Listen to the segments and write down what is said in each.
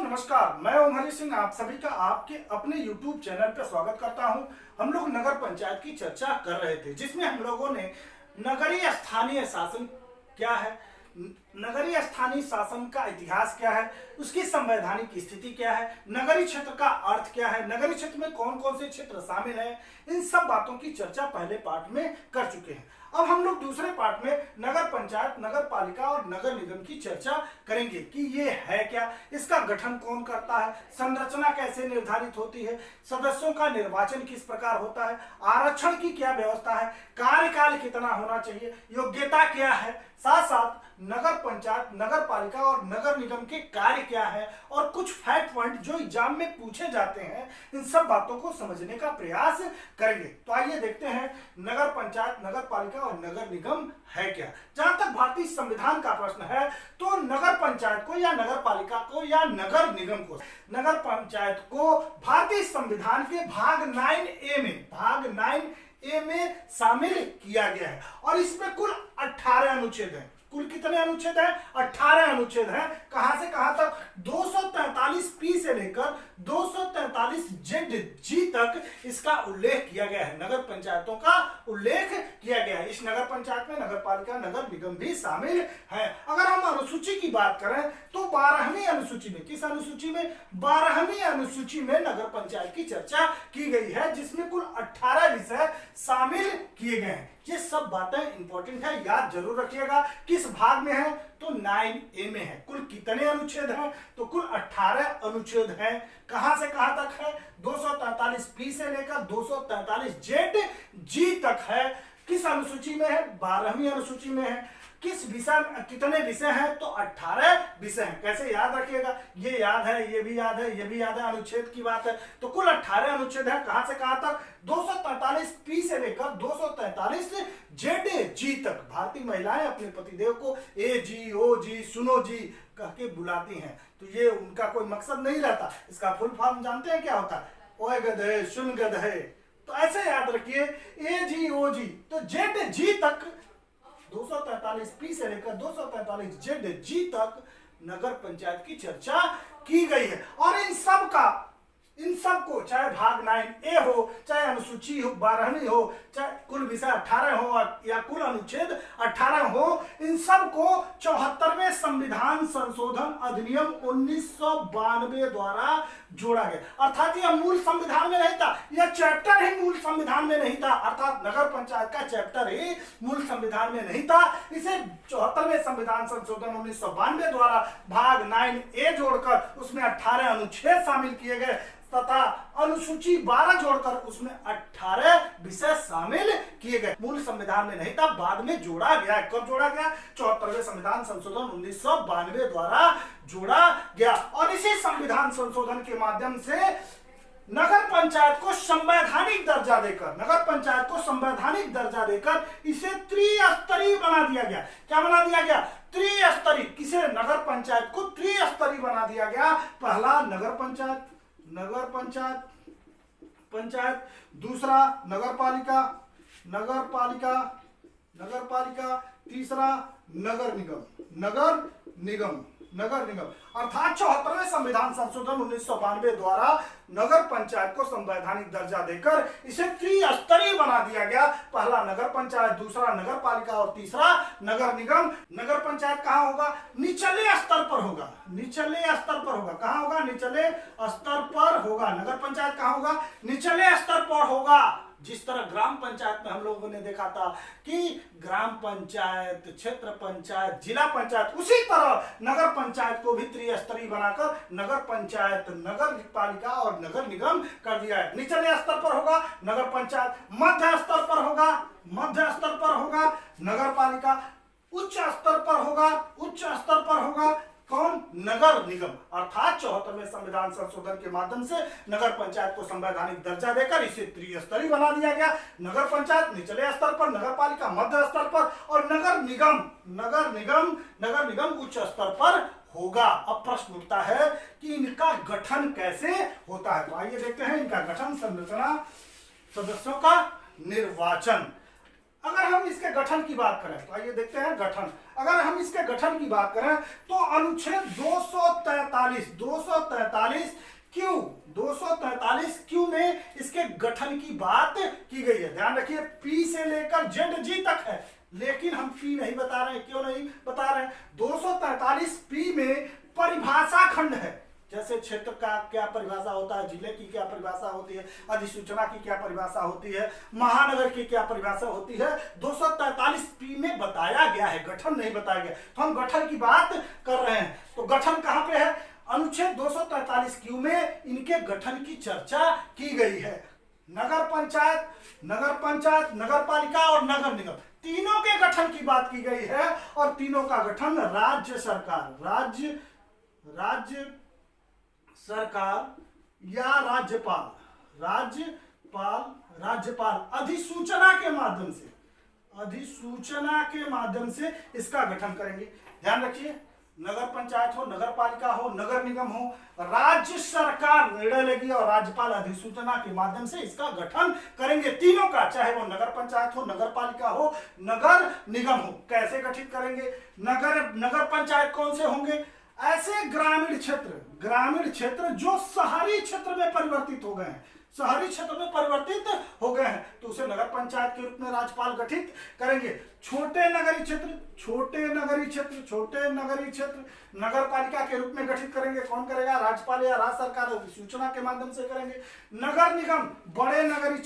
नमस्कार, मैं ओम हरि सिंह आप सभी का आपके अपने YouTube चैनल पर स्वागत करता हूं। हम लोग नगर पंचायत की चर्चा कर रहे थे जिसमें हम लोगों ने नगरीय स्थानीय शासन क्या है, नगरीय स्थानीय शासन का इतिहास क्या है, उसकी संवैधानिक स्थिति क्या है, नगरीय क्षेत्र का अर्थ क्या है, नगरीय क्षेत्र में कौन कौन से क्षेत्र शामिल हैं, इन सब बातों की चर्चा पहले पार्ट में कर चुके हैं। अब हम लोग दूसरे पार्ट में नगर पंचायत, नगर पालिका और नगर निगम की चर्चा करेंगे कि ये है क्या, इसका गठन कौन करता है, संरचना कैसे निर्धारित होती है, सदस्यों का निर्वाचन किस प्रकार होता है, आरक्षण की क्या व्यवस्था है, कार्यकाल कितना होना चाहिए, योग्यता क्या है, साथ साथ नगर पंचायत, नगर पालिका और नगर निगम के कार्य क्या है और कुछ फैक्ट पॉइंट जो एग्जाम में पूछे जाते हैं, इन सब बातों को समझने का प्रयास करेंगे। तो आइए देखते हैं नगर पंचायत, नगर पालिका और नगर निगम है क्या। जहां तक भारतीय संविधान का प्रश्न है तो नगर पंचायत को या नगर पालिका को या नगर निगम को, नगर पंचायत को भारतीय संविधान के भाग 9A में शामिल किया गया है और इसमें कुल 18 अनुच्छेद हैं। कुल कितने अनुच्छेद हैं? 18 अनुच्छेद हैं। कहां से कहां तक? 243 से लेकर 243 तक इसका उल्लेख किया गया है, नगर पंचायतों का उल्लेख किया गया है। इस नगर पंचायत में नगर पालिका, नगर निगम भी शामिल है। अगर हम अनुसूची की बात करें तो 12वीं अनुसूची में, किस अनुसूची में? 12वीं अनुसूची में नगर पंचायत की चर्चा की गई है जिसमें कुल 18 विषय शामिल किए गए हैं। ये सब बातें इंपॉर्टेंट है, याद जरूर रखिएगा। किस भाग में है? तो 9A में है। कुल कितने अनुच्छेद हैं? तो कुल 18 अनुच्छेद हैं। कहां से कहां तक है? 243 से लेकर 243 तक है। किस अनुसूची में है? 12वीं अनुसूची में है। किस विषय, कितने विषय हैं? तो 18 विषय हैं। कैसे याद रखिएगा? ये याद है, ये भी याद है, ये भी याद है, अनुच्छेद की बात है। तो कुल 18 अनुच्छेद है। कहां से कहां तक? 243 से लेकर 243 तक। भारतीय महिलाएं अपने पतिदेव को ए जी, ओ जी, सुनो जी कह के बुलाती हैं, तो ये उनका कोई मकसद नहीं रहता। इसका फुल फॉर्म जानते हैं क्या होता है? ओए गधे, सुन गधे। तो ऐसे याद रखिए, ए जी, ओ जी, तो जेड जी तक 243 से लेकर 243 तक नगर पंचायत की चर्चा की गई है। और इन सब को चाहे भाग 9A हो, चाहे अनुसूची हो 12वीं हो, चाहे कुल विषय 18 हो या कुल अनुच्छेद 18 हो, इन सब को 74वें संविधान संशोधन अधिनियम 1992 द्वारा जोड़ा गया। अर्थात यह मूल संविधान में नहीं था, यह चैप्टर ही मूल संविधान में नहीं था, अर्थात नगर पंचायत का चैप्टर ही मूल संविधान में नहीं था। इसे 74वें संविधान संशोधन 1992 द्वारा भाग 9A जोड़कर उसमें 18 अनुच्छेद शामिल किए गए तथा अनुसूची 12 जोड़कर उसमें 18 विषय शामिल किए गए। मूल संविधान में नहीं था, बाद में जोड़ा गया। कब जोड़ा गया? 74वें संविधान संशोधन 1992 द्वारा जोड़ा गया। और इसी संविधान संशोधन के माध्यम से नगर पंचायत को संवैधानिक दर्जा देकर, नगर पंचायत को संवैधानिक दर्जा देकर इसे त्रिस्तरीय बना दिया गया। क्या बना दिया गया? त्रिस्तरीय। किसे? नगर पंचायत को त्रिस्तरीय बना दिया गया। पहला नगर पंचायत, दूसरा नगर पालिका, तीसरा नगर निगम। अर्थात 74वें संविधान संशोधन 1992 द्वारा नगर पंचायत को संवैधानिक दर्जा देकर इसे त्रिस्तरीय बना दिया गया। पहला नगर पंचायत, दूसरा नगर पालिका और तीसरा नगर निगम। नगर पंचायत कहाँ होगा? निचले स्तर पर होगा। कहाँ होगा? निचले स्तर पर होगा। नगर पंचायत कहाँ होगा? निचले स्तर पर होगा। जिस तरह ग्राम पंचायत में हम लोगों ने देखा था कि ग्राम पंचायत, क्षेत्र पंचायत, जिला पंचायत, उसी तरह नगर पंचायत को भी त्रिस्तरीय बनाकर नगर पंचायत, नगर पालिका और नगर निगम कर दिया है। निचले स्तर पर होगा नगर पंचायत, मध्य स्तर पर होगा नगर पालिका, उच्च स्तर पर होगा कौन? नगर निगम। अर्थात 74वें संविधान संशोधन के माध्यम से नगर पंचायत को संवैधानिक दर्जा देकर इसे त्रिस्तरीय बना दिया गया। नगर पंचायत निचले स्तर पर, नगर पालिका मध्य स्तर पर और नगर निगम उच्च स्तर पर होगा। अब प्रश्न उठता है कि इनका गठन कैसे होता है। तो आइए देखते हैं इनका गठन, संरचना, सदस्यों का निर्वाचन। अगर हम इसके गठन की बात करें तो आइए देखते हैं गठन। अगर हम इसके गठन की बात करें तो अनुच्छेद 243 क्यू 243 क्यू में इसके गठन की बात की गई है। ध्यान रखिए पी से लेकर जेड जी तक है, लेकिन हम पी नहीं बता रहे हैं। क्यों नहीं बता रहे हैं? 243 पी में परिभाषा खंड है, जैसे क्षेत्र का क्या परिभाषा होता है, जिले की क्या परिभाषा होती है, अधिसूचना की क्या परिभाषा होती है, महानगर की क्या परिभाषा होती है, 243 पी में बताया गया है, गठन नहीं बताया गया। तो हम गठन की बात कर रहे हैं। तो गठन कहां पे है? अनुच्छेद 243 क्यू में इनके गठन की चर्चा की गई है। नगर पंचायत, नगर पालिका और नगर निगम, तीनों के गठन की बात की गई है और तीनों का गठन राज्य सरकार, राज्य सरकार या राज्यपाल अधिसूचना के माध्यम से इसका गठन करेंगे। ध्यान रखिए, नगर पंचायत हो, नगर पालिका हो, नगर निगम हो, राज्य सरकार निर्णय लेगी और राज्यपाल अधिसूचना के माध्यम से इसका गठन करेंगे। तीनों का, चाहे वो नगर पंचायत हो, नगर पालिका हो, नगर निगम हो। कैसे गठित करेंगे? नगर पंचायत कौन से होंगे? ऐसे ग्रामीण क्षेत्र जो शहरी क्षेत्र में परिवर्तित हो गए हैं, तो उसे नगर पंचायत के रूप में राज्यपाल गठित करेंगे। छोटे नगरीय क्षेत्र नगर पालिका के रूप में गठित करेंगे। कौन करेगा? राज्यपाल या राज्य सरकार अधिसूचना के माध्यम से करेंगे। नगर निगम बड़े नगरीय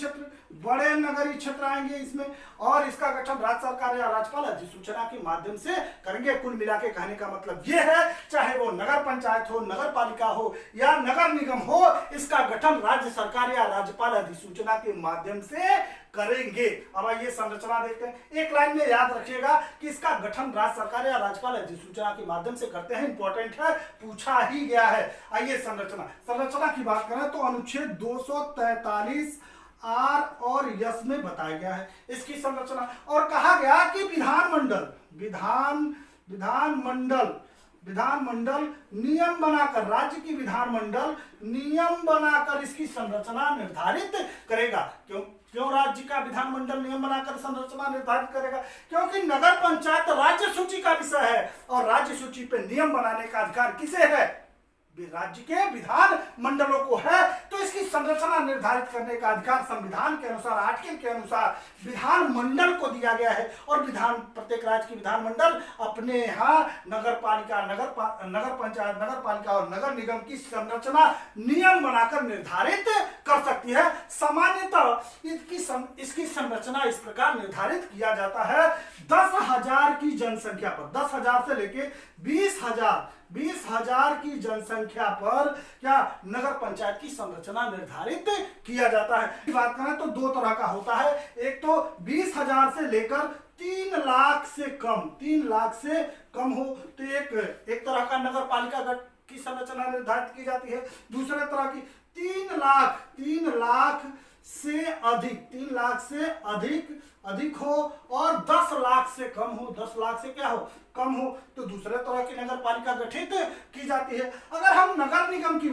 क्षेत्र आएंगे इसमें, और इसका गठन राज्य सरकार या राज्यपाल अधिसूचना के माध्यम से करेंगे। कुल मिला के कहने का मतलब ये है, चाहे वो नगर पंचायत हो, नगर पालिका हो या नगर निगम हो, इसका गठन राज्य सरकार या राज्यपाल अधिसूचना के माध्यम से करेंगे। अब आइए संरचना देखते हैं। एक लाइन में याद रखिएगा कि इसका गठन राज्य सरकार या राज्यपाल अधिसूचना के माध्यम से करते हैं। इंपॉर्टेंट है, पूछा ही गया है। आइए संरचना की बात करें तो अनुच्छेद 243 आर और यस में बताया गया है इसकी संरचना, और कहा गया कि विधानमंडल नियम बनाकर, राज्य की विधानमंडल नियम बनाकर इसकी संरचना निर्धारित करेगा। क्यों राज्य का विधानमंडल नियम बनाकर संरचना निर्धारित करेगा? क्योंकि नगर पंचायत राज्य सूची का विषय है और राज्य सूची पे नियम बनाने का अधिकार किसे है? राज्य के विधान मंडलों को है। तो इसकी संरचना निर्धारित करने का अधिकार संविधान के अनुसार, आर्टिकल के अनुसार विधान मंडल को दिया गया है, और प्रत्येक राज्य की विधान मंडल अपने यहाँ नगर पालिका, नगर पंचायत, नगर पालिका और नगर निगम की संरचना नियम बनाकर निर्धारित कर सकती है। सामान्यतः इसकी संरचना इस प्रकार निर्धारित किया जाता है 10,000 की जनसंख्या पर, 10,000 से लेके 20,000 की जनसंख्या पर क्या नगर पंचायत की संरचना निर्धारित किया जाता है। बात करें तो दो तरह का होता है, एक तो 20,000 से लेकर 3 लाख से कम हो तो एक तरह का नगर पालिका की संरचना निर्धारित की जाती है। दूसरे तरह की 3 लाख से अधिक हो और 10 लाख से कम हो, 10 लाख से क्या हो? कम हो, तो दूसरे तरह की नगर पालिका गठित की जाती है। अगर हम नगर निगम की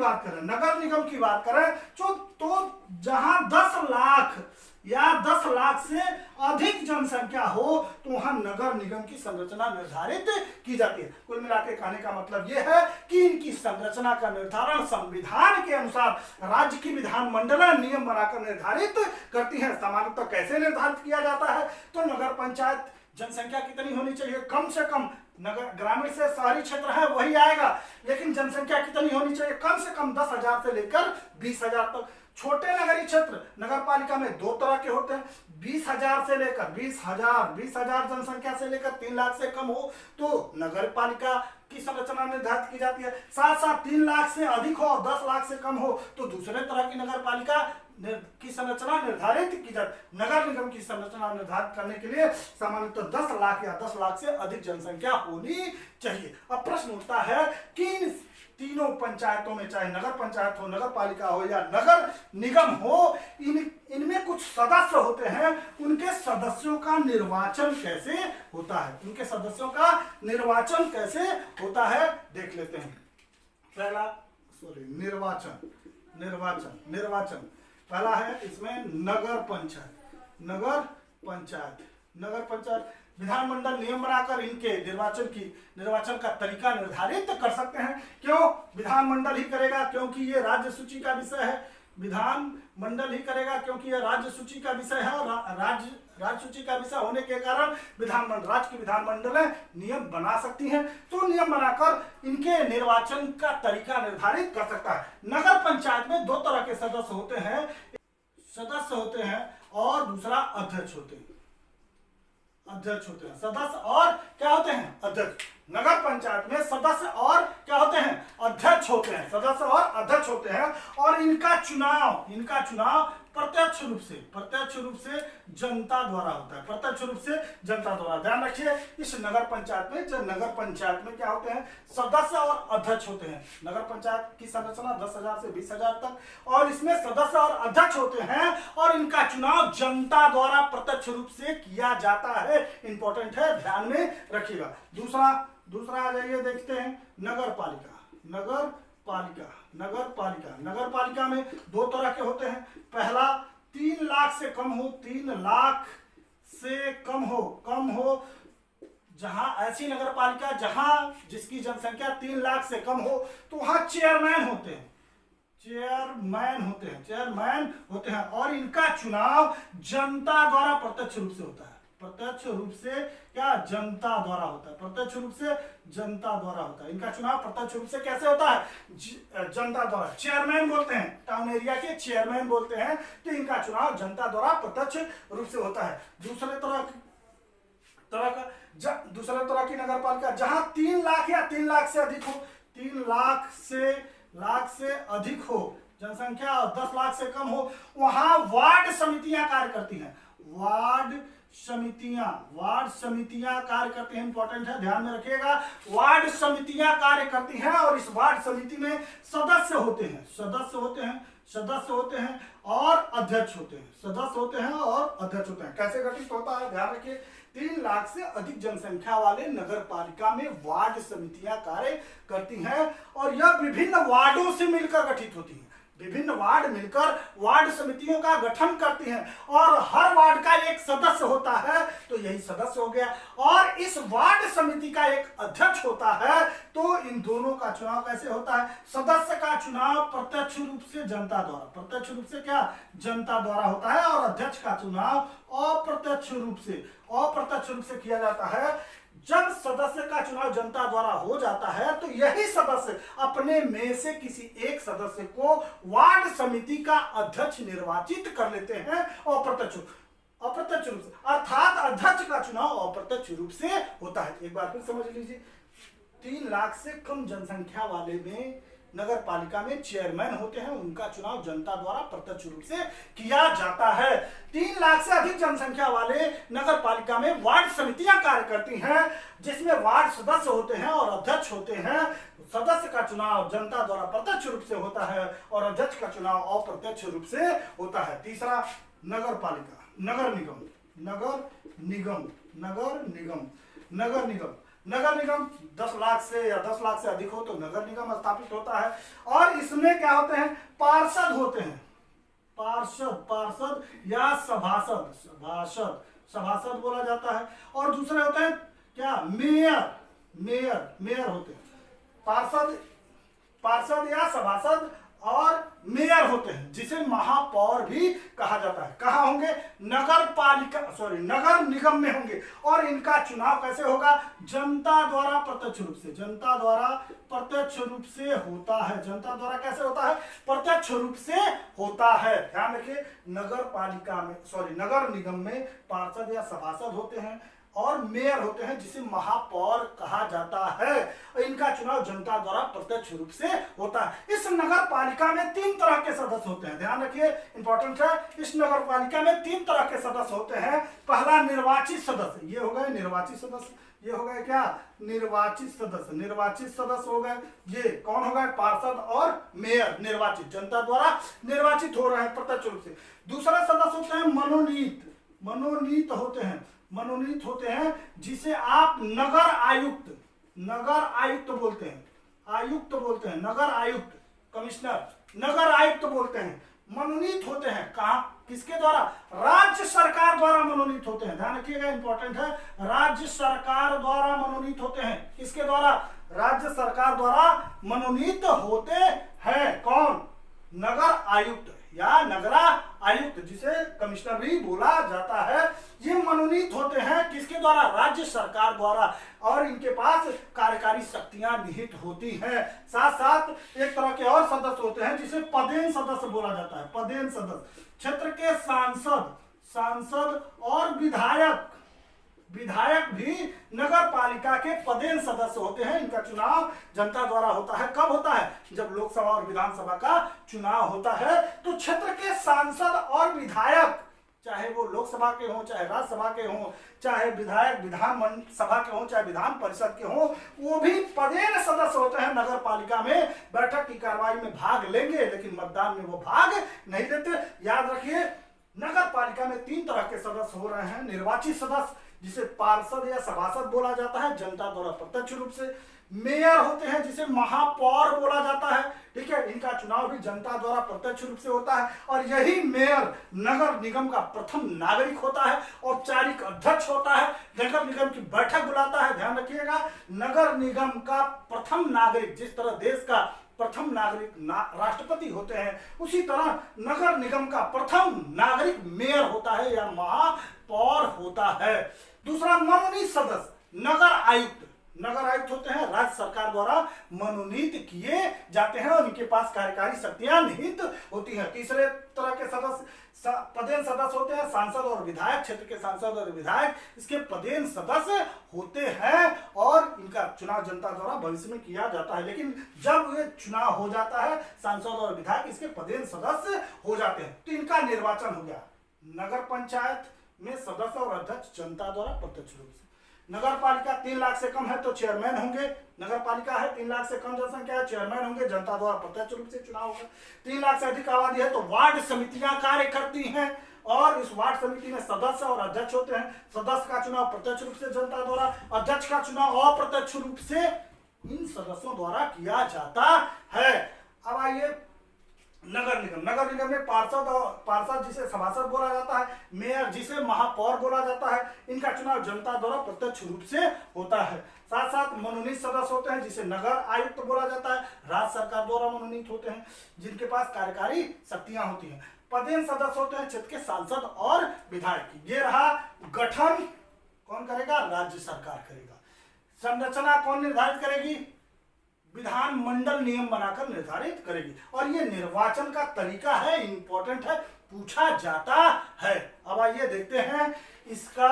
बात करें तो जहां 10 लाख या 10 लाख से अधिक जनसंख्या हो तो वहां नगर निगम की संरचना निर्धारित की जाती है। कुल मिलाकर कहने का मतलब यह है कि इनकी संरचना का निर्धारण संविधान के अनुसार राज्य की विधान मंडल नियम बनाकर निर्धारित करती है। सामान्यतः कैसे निर्धारित किया जाता है? तो नगर पंचायत जनसंख्या कितनी होनी चाहिए? कम से कम, नगर ग्रामीण से शहरी क्षेत्र है वही आएगा, लेकिन जनसंख्या कितनी होनी चाहिए? कम से कम 10,000 से लेकर 20,000 तक। छोटे नगरीय क्षेत्र नगर पालिका में दो तरह के होते हैं, 20,000 से लेकर 20,000 जनसंख्या से लेकर 3 लाख से कम हो तो नगर पालिका की संरचना निर्धारित की जाती है। साथ साथ 3 लाख से अधिक हो और 10 लाख से कम हो तो दूसरे तरह की नगर पालिका की संरचना निर्धारित की जाती। नगर निगम की संरचना निर्धारित करने के लिए सामान्यतः 10 लाख या 10 लाख से अधिक जनसंख्या होनी चाहिए। अब प्रश्न उठता है कि इन तीनों पंचायतों में, चाहे नगर पंचायत हो, नगर पालिका हो या नगर निगम हो, इनमें कुछ सदस्य होते हैं, उनके सदस्यों का निर्वाचन कैसे होता है देख लेते हैं। पहला निर्वाचन पहला है इसमें नगर नगर पंचायत विधानमंडल नियम बनाकर इनके निर्वाचन का तरीका निर्धारित कर सकते हैं। क्यों विधानमंडल ही करेगा? क्योंकि ये राज्य सूची का विषय है। विधानमंडल ही करेगा क्योंकि यह राज्य सूची का विषय है, और राज्य सूची का विषय होने के कारण राज्य की विधानमंडल नियम बना सकती हैं। तो नियम बनाकर इनके निर्वाचन का तरीका निर्धारित कर सकता है। नगर पंचायत में दो तरह के सदस्य होते हैं और दूसरा अध्यक्ष होते हैं। सदस्य और क्या होते हैं? अध्यक्ष। नगर पंचायत में सदस्य और क्या होते हैं? अध्यक्ष होते हैं। सदस्य और अध्यक्ष होते हैं, और इनका चुनाव प्रत्यक्ष रूप से जनता द्वारा होता है। प्रत्यक्ष रूप से जनता द्वारा। ध्यान रखिए, इस नगर पंचायत में क्या होते हैं? सदस्य और अध्यक्ष होते हैं। नगर पंचायत की संरचना 10,000 से 20,000 तक, और इसमें सदस्य और अध्यक्ष होते हैं, और इनका चुनाव जनता द्वारा प्रत्यक्ष रूप से किया जाता है। इंपॉर्टेंट है, ध्यान में रखिएगा। दूसरा आ जाइए, देखते हैं नगर पालिका में दो तरह के होते हैं। पहला 3 लाख से कम हो, जहां ऐसी नगर पालिका जिसकी जनसंख्या 3 लाख से कम हो, तो वहां चेयरमैन होते हैं, और इनका चुनाव जनता द्वारा प्रत्यक्ष रूप से होता है। जनता द्वारा होता है। इनका चुनाव प्रत्यक्ष रूप से कैसे होता है? जनता द्वारा। चेयरमैन बोलते हैं, टाउन एरिया के चेयरमैन बोलते हैं। तो इनका चुनाव जनता द्वारा प्रत्यक्ष रूप से होता है। दूसरे तरह की नगर पालिका जहां 3 लाख या 3 लाख से अधिक हो, 3 लाख से अधिक हो जनसंख्या, और 10 लाख से कम हो, वहां वार्ड समितियां कार्य करती हैं। वार्ड समितियां कार्य करती हैं। इंपॉर्टेंट है, ध्यान में रखिएगा। वार्ड समितियां कार्य करती हैं, और इस वार्ड समिति में सदस्य होते हैं और अध्यक्ष होते हैं। कैसे गठित होता है? ध्यान रखिए, 3 लाख से अधिक जनसंख्या वाले नगर पालिका में वार्ड समितियां कार्य करती हैं, और यह विभिन्न वार्डों से मिलकर गठित होती हैं। विभिन्न वार्ड मिलकर वार्ड समितियों का गठन करती हैं, और हर वार्ड का एक सदस्य होता है। तो यही सदस्य हो गया, और इस वार्ड समिति का एक अध्यक्ष होता है। तो इन दोनों का चुनाव कैसे होता है? सदस्य का चुनाव प्रत्यक्ष रूप से जनता द्वारा होता है, और अध्यक्ष का चुनाव अप्रत्यक्ष रूप से किया जाता है। जब सदस्य का चुनाव जनता द्वारा हो जाता है, तो यही सदस्य अपने में से किसी एक सदस्य को वार्ड समिति का अध्यक्ष निर्वाचित कर लेते हैं अप्रत्यक्ष रूप से। अर्थात अध्यक्ष का चुनाव अप्रत्यक्ष रूप से होता है। एक बार फिर समझ लीजिए, 3 लाख से कम जनसंख्या वाले में नगर पालिका में चेयरमैन होते हैं, उनका चुनाव जनता द्वारा प्रत्यक्ष रूप से किया जाता है। 3 लाख से अधिक जनसंख्या वाले नगर पालिका में वार्ड समितियां कार्य करती हैं, जिसमें वार्ड सदस्य होते हैं और अध्यक्ष होते हैं। सदस्य का चुनाव जनता द्वारा प्रत्यक्ष रूप से होता है, और अध्यक्ष का चुनाव अप्रत्यक्ष रूप से होता है। तीसरा नगर निगम 10 लाख से या 10 लाख से अधिक हो तो नगर निगम स्थापित होता है, और इसमें क्या होते हैं? पार्षद होते हैं। पार्षद या सभासद बोला जाता है। और दूसरे होते हैं क्या? मेयर होते हैं। पार्षद या सभासद और मेयर होते हैं, जिसे महापौर भी कहा जाता है। कहाँ होंगे? नगर निगम में होंगे, और इनका चुनाव कैसे होगा? जनता द्वारा प्रत्यक्ष रूप से होता है। जनता द्वारा कैसे होता है? प्रत्यक्ष रूप से होता है। ध्यान रखिए, नगर निगम में पार्षद या सभासद होते हैं और मेयर होते हैं, जिसे महापौर कहा जाता है। इनका चुनाव जनता द्वारा प्रत्यक्ष रूप से होता है। इस नगर पालिका में 3 तरह के सदस्य होते हैं। ध्यान रखिए, इंपॉर्टेंट है। इस नगर पालिका में 3 तरह के सदस्य होते हैं। पहला निर्वाचित सदस्य, ये हो गए निर्वाचित सदस्य। ये हो गए क्या? निर्वाचित सदस्य हो गए। ये कौन हो गए? पार्षद और मेयर, निर्वाचित, जनता द्वारा निर्वाचित हो रहे हैं प्रत्यक्ष रूप से। दूसरा सदस्य होते हैं मनोनीत होते हैं, जिसे आप नगर आयुक्त बोलते हैं। नगर आयुक्त, कमिश्नर, नगर आयुक्त बोलते हैं। मनोनीत होते हैं। कहाँ? किसके द्वारा? राज्य सरकार द्वारा मनोनीत होते हैं। ध्यान रखिएगा, इंपॉर्टेंट है, राज्य सरकार द्वारा मनोनीत होते हैं। किसके द्वारा? राज्य सरकार द्वारा मनोनीत होते हैं। कौन? नगर आयुक्त या नगरा आयुक्त, जिसे कमिश्नर भी बोला जाता है, ये मनोनीत होते हैं किसके द्वारा? राज्य सरकार द्वारा, और इनके पास कार्यकारी शक्तियां निहित होती हैं। साथ साथ एक तरह के और सदस्य होते हैं जिसे पदेन सदस्य बोला जाता है। पदेन सदस्य क्षेत्र के सांसद और विधायक भी नगर पालिका के पदेन सदस्य होते हैं। इनका चुनाव जनता द्वारा होता है। कब होता है? जब लोकसभा और विधानसभा का चुनाव होता है। तो क्षेत्र के सांसद और विधायक, चाहे वो लोकसभा के हों, चाहे राज्यसभा के हों, चाहे विधायक विधान सभा के हों, चाहे विधान परिषद के हों, वो भी पदेन सदस्य होते हैं। नगर पालिका में बैठक की कार्रवाई में भाग लेंगे, लेकिन मतदान में वो भाग नहीं देते। याद रखिए, नगर पालिका में 3 तरह के सदस्य हो रहे हैं। निर्वाचित सदस्य, जिसे पार्षद या सभासद बोला जाता है, जनता द्वारा प्रत्यक्ष रूप से। मेयर होते हैं, जिसे महापौर बोला जाता है, ठीक है, इनका चुनाव भी जनता द्वारा प्रत्यक्ष रूप से होता है। और यही मेयर नगर निगम का प्रथम नागरिक होता है, औपचारिक अध्यक्ष होता है, नगर निगम की बैठक बुलाता है। ध्यान रखिएगा, नगर निगम का प्रथम नागरिक, जिस तरह देश का प्रथम नागरिक राष्ट्रपति होते हैं, उसी तरह नगर निगम का प्रथम नागरिक मेयर होता है या महापौर होता है। दूसरा, मनोनीत सदस्य नगर आयुक्त। नगर आयुक्त होते हैं, राज्य सरकार द्वारा मनोनीत किए जाते हैं और इनके पास कार्यकारी शक्तियां निहित होती हैं। तीसरे तरह के सदस्य पदेन सदस्य होते हैं, सांसद और विधायक। क्षेत्र के सांसद और विधायक इसके पदेन सदस्य होते हैं और इनका चुनाव जनता द्वारा भविष्य में किया जाता है। लेकिन जब ये चुनाव हो जाता है, सांसद और विधायक इसके पदेन सदस्य हो जाते हैं। तो इनका निर्वाचन हो गया। नगर पंचायत में सदस्य और अध्यक्ष जनता द्वारा प्रत्यक्ष रूप से। नगर पालिका 3 लाख से कम है तो चेयरमैन होंगे। नगर पालिका है, 3 लाख से कम जनसंख्या है, चेयरमैन होंगे, जनता द्वारा प्रत्यक्ष रूप से चुनाव होगा। 3 लाख से अधिक आबादी है तो वार्ड समितियां कार्य करती हैं और इस वार्ड समिति में सदस्य और अध्यक्ष होते हैं। सदस्य का चुनाव प्रत्यक्ष रूप से जनता द्वारा, अध्यक्ष का चुनाव अप्रत्यक्ष रूप से इन सदस्यों द्वारा किया जाता है। अब आइए नगर निगम में पार्षद जिसे सभासद बोला जाता है, मेयर जिसे महापौर बोला जाता है, इनका चुनाव जनता द्वारा प्रत्यक्ष रूप से होता है। साथ साथ मनोनीत सदस्य होते हैं, जिसे नगर आयुक्त बोला जाता है, राज्य सरकार द्वारा मनोनीत होते हैं, जिनके पास कार्यकारी शक्तियां होती हैं। पदेन सदस्य होते हैं क्षेत्र के सांसद और विधायक। ये रहा गठन, कौन करेगा? राज्य सरकार करेगा। संरचना कौन निर्धारित करेगी? विधान मंडल नियम बनाकर निर्धारित करेगी। और ये निर्वाचन का तरीका है, इंपॉर्टेंट है, पूछा जाता है। अब आइए देखते हैं इसका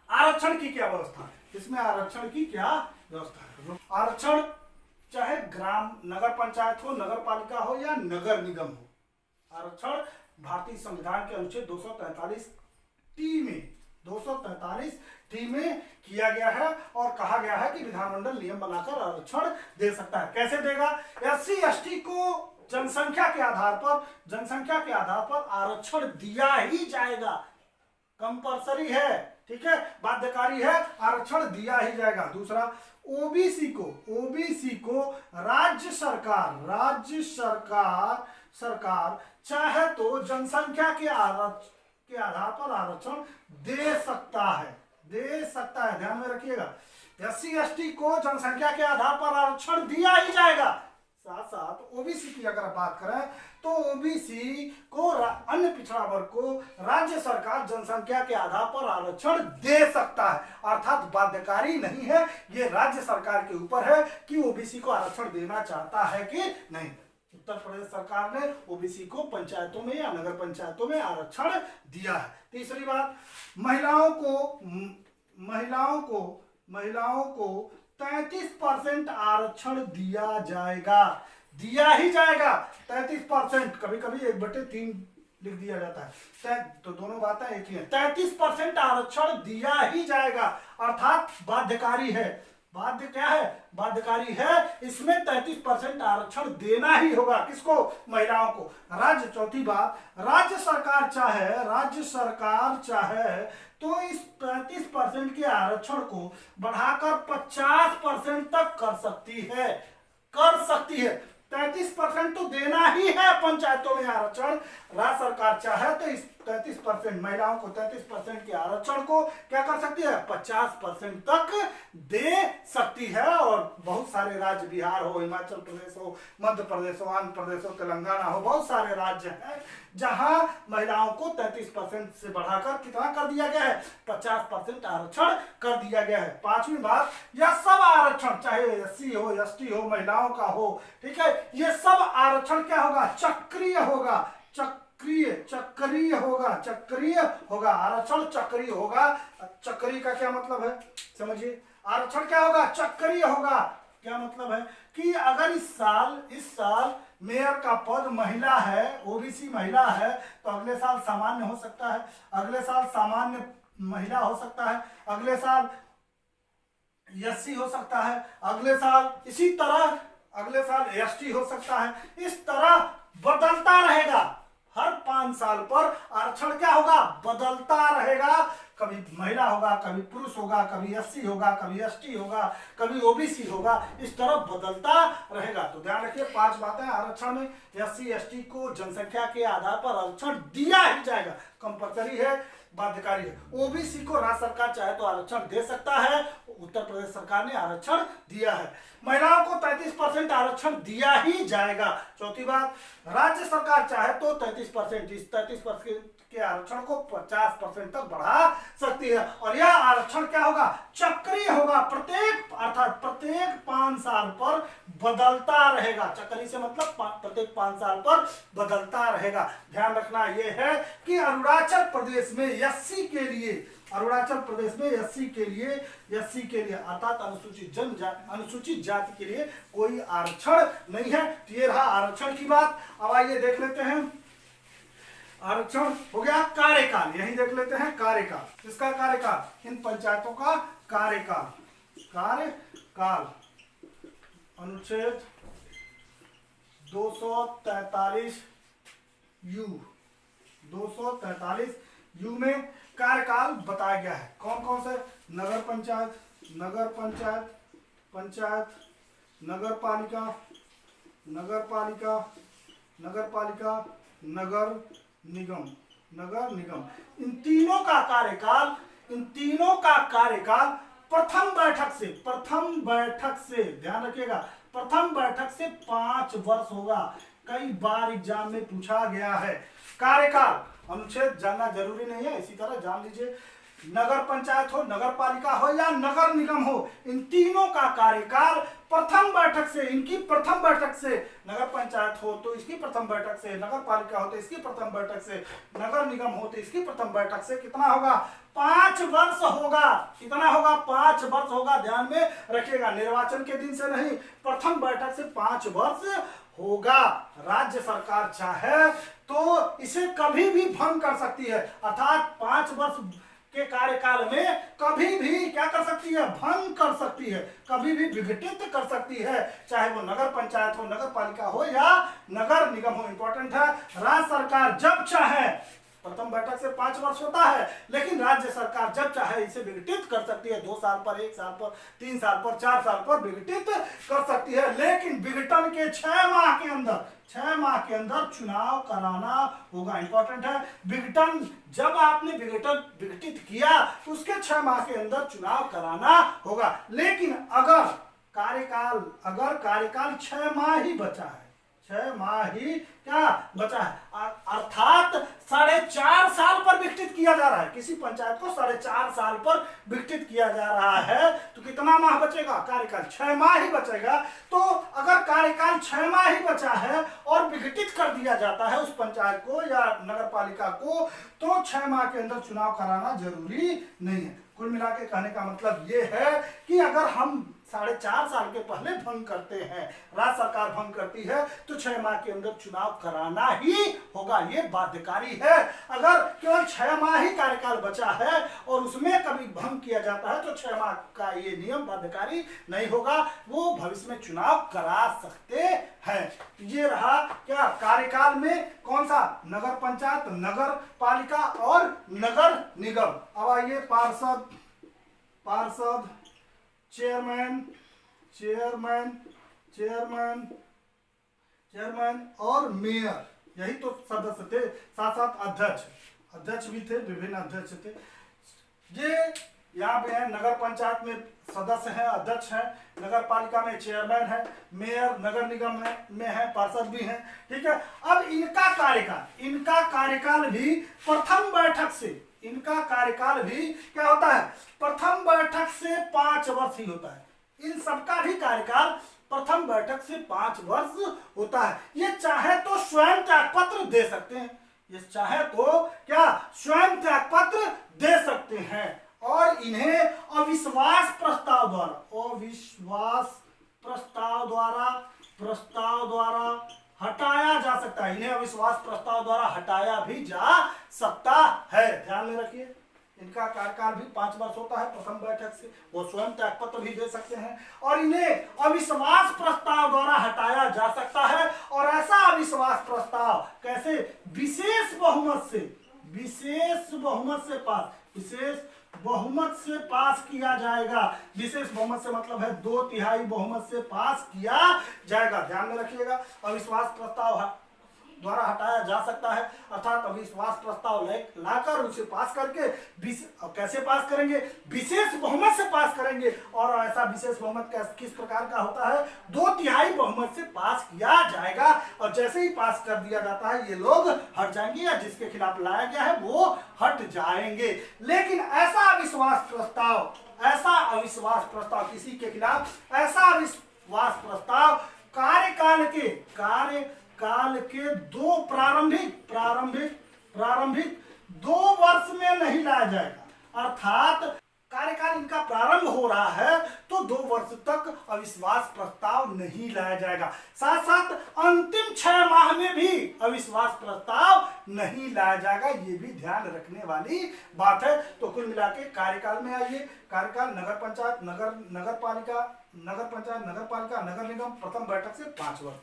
आरक्षण की क्या व्यवस्था है। इसमें आरक्षण की क्या व्यवस्था है? आरक्षण चाहे ग्राम नगर पंचायत हो, नगर पालिका हो या नगर निगम हो, आरक्षण भारतीय संविधान के अनुच्छेद 243 टी में किया गया है और कहा गया है कि विधानमंडल नियम बनाकर आरक्षण दे सकता है। कैसे देगा? SC ST को जनसंख्या के आधार पर आरक्षण दिया ही जाएगा। कंपल्सरी है, ठीक है, बाध्यकारी है, आरक्षण दिया ही जाएगा। दूसरा, ओबीसी को राज्य सरकार चाहे तो जनसंख्या के आधार पर आरक्षण दे सकता है। ध्यान में रखिएगा, SC ST को जनसंख्या के आधार पर आरक्षण दिया ही जाएगा। साथ साथ ओबीसी की अगर बात करें तो ओबीसी को, अन्य पिछड़ा वर्ग को राज्य सरकार जनसंख्या के आधार पर आरक्षण दे सकता है, अर्थात बाध्यकारी नहीं है। ये राज्य सरकार के ऊपर है कि ओबीसी को आरक्षण देना चाहता है कि नहीं। उत्तर प्रदेश सरकार ने ओबीसी को पंचायतों में या नगर पंचायतों में आरक्षण दिया है। तीसरी बात, महिलाओं को 33% आरक्षण दिया ही जाएगा। 33%, कभी कभी 1/3 लिख दिया जाता है, तो दोनों बातें एक ही है। 33% आरक्षण दिया ही जाएगा, अर्थात बाध्यकारी है। बाध्य क्या है? बाध्यकारी है। इसमें 33% आरक्षण देना ही होगा। किसको? महिलाओं को। चौथी बात, राज्य सरकार चाहे तो इस 35% के आरक्षण को बढ़ाकर 50% तक कर सकती है। 33% तो देना ही है पंचायतों में आरक्षण। राज्य सरकार सरकार चाहे तो इस 33% महिलाओं को 33% के आरक्षण को क्या कर सकती है, 50% तक दे सकती है। और बहुत सारे राज्य, बिहार हो, हिमाचल प्रदेश हो, मध्य प्रदेश हो, आंध्र प्रदेश हो, तेलंगाना हो, बहुत सारे राज्य हैं जहां महिलाओं को 33% से बढ़ाकर कितना कर दिया गया है, 50% आरक्षण कर दिया गया है। पांचवी बात, यह सब आरक्षण चाहे एससी हो, एसटी हो, महिलाओं का हो, ठीक है, ये सब आरक्षण क्या होगा, चक्रीय होगा, चक्रीय होगा, आरक्षण चक्रीय होगा। चक्रीय का क्या मतलब है समझिए, आरक्षण क्या होगा, चक्रीय होगा। क्या मतलब है कि अगर इस साल मेयर का पद महिला है, ओबीसी महिला है, तो अगले साल सामान्य हो सकता है, अगले साल सामान्य महिला हो सकता है, अगले साल एससी हो सकता है, अगले साल इसी तरह अगले साल एसटी हो सकता है। इस तरह बदलता रहेगा, हर 5 साल पर आरक्षण क्या होगा, बदलता रहेगा। कभी महिला होगा, कभी पुरुष होगा, कभी एससी होगा, कभी एसटी होगा, कभी ओबीसी होगा, इस तरह बदलता रहेगा। तो ध्यान रखिए 5 बातें। आरक्षण में एससी एसटी को जनसंख्या के आधार पर आरक्षण दिया ही जाएगा, कंपलसरी है, बाध्यकारी है। ओबीसी को राज्य सरकार चाहे तो आरक्षण दे सकता है, उत्तर प्रदेश सरकार ने आरक्षण दिया है। महिलाओं को 33% आरक्षण दिया ही जाएगा। चौथी बात, राज्य सरकार चाहे तो 33%, इस 33% के आरक्षण को 50% तक बढ़ा सकती है। और यह आरक्षण क्या होगा, चक्रीय होगा, प्रत्येक 5 साल पर बदलता रहेगा। चक्रीय से मतलब प्रत्येक 5 साल पर बदलता रहेगा। ध्यान रखना यह है कि अरुणाचल प्रदेश में एससी के लिए, अर्थात अनुसूचित जाति के लिए कोई आरक्षण नहीं है। तो ये रहा आरक्षण की बात। अब आइए देख लेते हैं, आरक्षण हो गया। कार्यकाल, यही देख लेते हैं कार्यकाल। किसका कार्यकाल, इन पंचायतों का कार्यकाल। अनुच्छेद 243 यू में कार्यकाल बताया गया है। कौन कौन से, नगर पंचायत, नगर निगम, इन तीनों का कार्यकाल प्रथम बैठक से ध्यान रखिएगा, प्रथम बैठक से 5 वर्ष होगा। कई बार एग्जाम में पूछा गया है। कार्यकाल अनुच्छेद जानना जरूरी नहीं है, इसी तरह जान लीजिए। नगर पंचायत हो, नगर पालिका हो या नगर निगम हो, इन तीनों का कार्यकाल प्रथम बैठक से, इनकी प्रथम बैठक से, नगर पंचायत हो तो इसकी प्रथम बैठक से, नगर पालिका हो तो इसकी प्रथम बैठक से, नगर निगम हो तो इसकी प्रथम बैठक से कितना होगा, 5 वर्ष होगा। कितना होगा, 5 वर्ष होगा। ध्यान में रखिएगा, निर्वाचन के दिन से नहीं, प्रथम बैठक से 5 वर्ष होगा। राज्य सरकार चाहे तो इसे कभी भी भंग कर सकती है, अर्थात 5 वर्ष के कार्यकाल में कभी भी क्या कर सकती है, भंग कर सकती है, कभी भी विघटित कर सकती है, चाहे वो नगर पंचायत हो, नगर पालिका हो या नगर निगम हो। इंपॉर्टेंट है, राज्य सरकार जब चाहे, प्रथम बैठक से 5 वर्ष होता है, लेकिन राज्य सरकार जब चाहे इसे विघटित कर सकती है, 2 साल पर, 1 साल पर, 3 साल पर, 4 साल पर विघटित कर सकती है। लेकिन विघटन के 6 माह के अंदर चुनाव कराना होगा। इंपॉर्टेंट है, विघटन जब आपने विघटित किया तो उसके 6 माह के अंदर चुनाव कराना होगा। लेकिन अगर कार्यकाल 6 माह ही बचा है, 6 माह ही क्या बचा है, अर्थात 4.5 साल पर विघटित किया जा रहा है, किसी पंचायत को 4.5 साल पर विघटित किया जा रहा है, तो कितना माह बचेगा, कार्यकाल 6 माह ही बचेगा। तो अगर कार्यकाल 6 माह ही बचा है और विघटित कर दिया जाता है उस पंचायत को या नगर पालिका को, तो 6 माह के अंदर चुनाव कराना जरूरी नहीं है। कुल मिला के कहने का मतलब ये है कि अगर हम 4.5 साल के पहले भंग करते हैं, राज्य सरकार भंग करती है, तो 6 माह के अंदर चुनाव कराना ही होगा, ये बाध्यकारी है। अगर केवल 6 माह ही कार्यकाल बचा है और उसमें कभी भंग किया जाता है, तो 6 माह का ये नियम बाध्यकारी नहीं होगा, वो भविष्य में चुनाव करा सकते हैं। ये रहा क्या, कार्यकाल में कौन सा, नगर पंचायत, नगर पालिका और नगर निगम। अब आइए पार्षद, चेयरमैन और मेयर। यही तो सदस्य थे, साथ साथ अध्यक्ष भी थे, विभिन्न अध्यक्ष थे। ये यहाँ पे है नगर पंचायत में सदस्य हैं, अध्यक्ष हैं, नगर पालिका में चेयरमैन है, मेयर, नगर निगम में है, पार्षद भी हैं। ठीक है, अब इनका कार्यकाल भी प्रथम बैठक से, इनका कार्यकाल भी क्या होता है, प्रथम बैठक से 5 वर्ष ही होता है। इन सबका भी कार्यकाल प्रथम बैठक से 5 वर्ष होता है। ये चाहे तो स्वयं त्यागपत्र दे सकते हैं, ये चाहे तो क्या स्वयं त्यागपत्र दे सकते हैं, और इन्हें अविश्वास प्रस्ताव द्वारा हटाया जा सकता है। इन्हें अविश्वास प्रस्ताव द्वारा हटाया भी जा सकता है। ध्यान में रखिए, इनका कार्यकाल भी 5 वर्ष होता है प्रथम बैठक से, वो स्वयं त्यागपत्र भी दे सकते हैं, और इन्हें अविश्वास प्रस्ताव द्वारा हटाया जा सकता है। और ऐसा अविश्वास प्रस्ताव कैसे, विशेष बहुमत से पास किया जाएगा। विशेष बहुमत से मतलब है 2/3 बहुमत से पास किया जाएगा। ध्यान में रखिएगा, अविश्वास प्रस्ताव द्वारा हटाया जा सकता है, अर्थात अविश्वास प्रस्ताव लाकर उसे पास करके कैसे पास करेंगे, विशेष बहुमत से पास करेंगे। और ऐसा विशेष बहुमत किस प्रकार का होता है, 2/3 बहुमत से पास किया जाएगा, और जैसे ही पास कर दिया जाता है ये लोग हट जाएंगे, या जिसके खिलाफ लाया गया है वो हट जाएंगे। लेकिन ऐसा अविश्वास प्रस्ताव किसी के खिलाफ, ऐसा अविश्वास प्रस्ताव कार्यकाल के 2 प्रारंभिक 2 वर्ष में नहीं लाया जाएगा। अर्थात कार्यकाल इनका प्रारंभ हो रहा है तो 2 वर्ष तक अविश्वास प्रस्ताव नहीं लाया जाएगा। साथ साथ अंतिम 6 माह में भी अविश्वास प्रस्ताव नहीं लाया जाएगा, ये भी ध्यान रखने वाली बात है। तो कुल मिला के कार्यकाल में आइए, कार्यकाल नगर पंचायत, नगर पालिका, नगर निगम प्रथम बैठक से 5 वर्ष,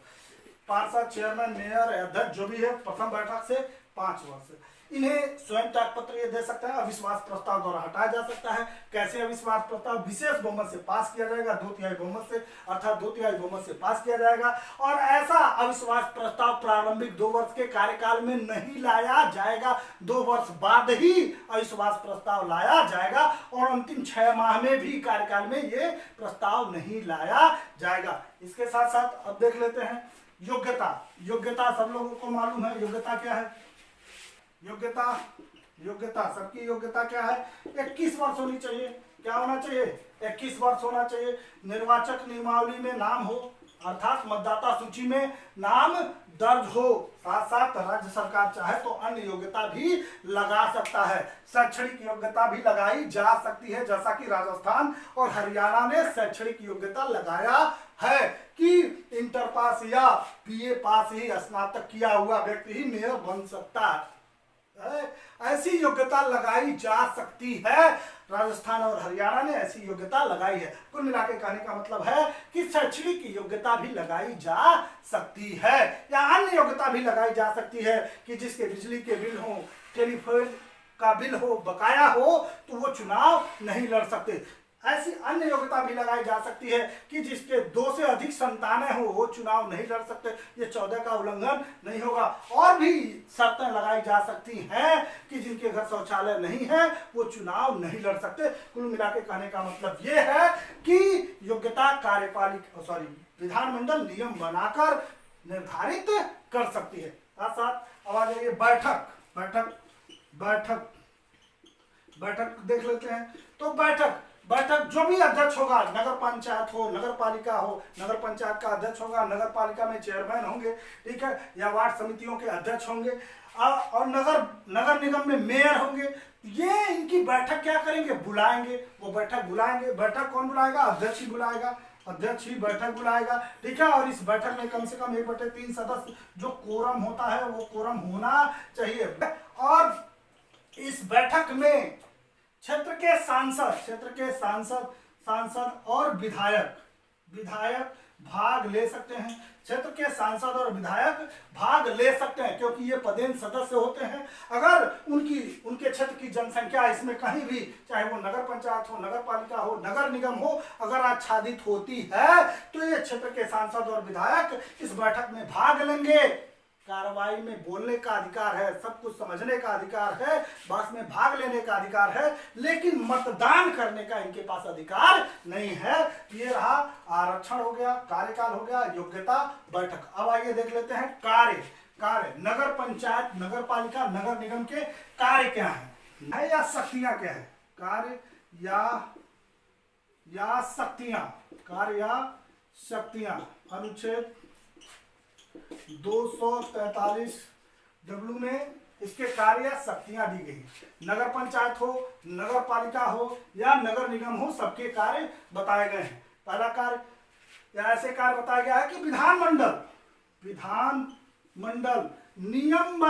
पार्षद, चेयरमैन, मेयर, अध्यक्ष जो भी है प्रथम बैठक से 5 वर्ष। इन्हें स्वयं त्यागपत्र ये दे सकता है, अविश्वास प्रस्ताव द्वारा हटाया जा सकता है। कैसे अविश्वास प्रस्ताव, विशेष बहुमत से पास किया जाएगा, 2/3 बहुमत से, अर्थात 2/3 बहुमत से पास किया जाएगा। और ऐसा अविश्वास प्रस्ताव प्रारंभिक 2 वर्ष के कार्यकाल में नहीं लाया जाएगा, 2 वर्ष बाद ही अविश्वास प्रस्ताव लाया जाएगा, और अंतिम 6 माह में भी कार्यकाल में ये प्रस्ताव नहीं लाया जाएगा। इसके साथ साथ अब देख लेते हैं योग्यता सब लोगों को मालूम है। योग्यता क्या है, योग्यता सबकी योग्यता क्या है, 21 वर्ष होनी चाहिए। क्या होना चाहिए, 21 वर्ष होना चाहिए। निर्वाचक नियमावली में नाम हो, अर्थात मतदाता सूची में नाम दर्ज हो। साथ साथ राज्य सरकार चाहे तो अन्य योग्यता भी लगा सकता है, शैक्षणिक योग्यता भी लगाई जा सकती है, जैसा कि राजस्थान और हरियाणा ने शैक्षणिक योग्यता लगाया है कि इंटर पास या बीए पास ही, स्नातक किया हुआ व्यक्ति ही मेयर बन सकता है। ऐसी योग्यता लगाई जा सकती है, राजस्थान और हरियाणा ने ऐसी योग्यता लगाई है। कुल मिला के कहने का मतलब है कि शैक्षणिक योग्यता भी लगाई जा सकती है, या अन्य योग्यता भी लगाई जा सकती है कि जिसके बिजली के बिल हो, टेलीफोन का बिल हो, बकाया हो, तो वो चुनाव नहीं लड़ सकते। ऐसी अन्य योग्यता भी लगाई जा सकती है कि जिसके 2 से अधिक संतानें हो वो चुनाव नहीं लड़ सकते, ये 14 का उल्लंघन नहीं होगा। और भी शर्तें लगाई जा सकती हैं कि जिनके घर शौचालय नहीं है वो चुनाव नहीं लड़ सकते। कुल मिला के कहने का मतलब ये है कि योग्यता विधानमंडल नियम बनाकर निर्धारित कर सकती है। साथ साथ अब आ जाइए बैठक देख लेते हैं। तो बैठक जो भी अध्यक्ष होगा, नगर पंचायत हो, नगर पालिका हो, नगर पंचायत का अध्यक्ष होगा, नगर पालिका में चेयरमैन होंगे, ठीक है, या वार्ड समितियों के अध्यक्ष होंगे, और नगर निगम में मेयर होंगे। ये इनकी बैठक क्या करेंगे, बुलाएंगे, वो बैठक बुलाएंगे। बैठक कौन बुलाएगा, अध्यक्ष ही बुलाएगा, अध्यक्ष ही बैठक बुलाएगा, ठीक है। और इस बैठक में कम से कम 1/3 सदस्य जो कोरम होता है वो कोरम होना चाहिए। और इस बैठक में क्षेत्र के सांसद और विधायक भाग ले सकते हैं। क्षेत्र के सांसद और विधायक भाग ले सकते हैं क्योंकि ये पदेन सदस्य होते हैं। अगर उनके क्षेत्र की जनसंख्या इसमें कहीं भी, चाहे वो नगर पंचायत हो, नगर पालिका हो, नगर निगम हो, अगर आच्छादित होती है तो ये क्षेत्र के सांसद और विधायक इस बैठक में भाग लेंगे। कार्रवाई में बोलने का अधिकार है, सब कुछ समझने का अधिकार है, बस में भाग लेने का अधिकार है, लेकिन मतदान करने का इनके पास अधिकार नहीं है। ये रहा आरक्षण हो गया, कार्यकाल हो गया, योग्यता, बैठक। अब आइए देख लेते हैं कार्य। कार्य नगर पंचायत, नगर पालिका, नगर निगम के कार्य क्या है या शक्तियां क्या है? कार्य या शक्तियां, कार्य या शक्तियां। अनुच्छेद 243 डब्ल्यू में इसके कार्य या शक्तियां दी गई। नगर पंचायत हो, नगर पालिका हो या नगर निगम हो, सबके कार्य बताए गए हैं। पहला कार्य या ऐसे कार्य बताया गया है कि विधानमंडल नियम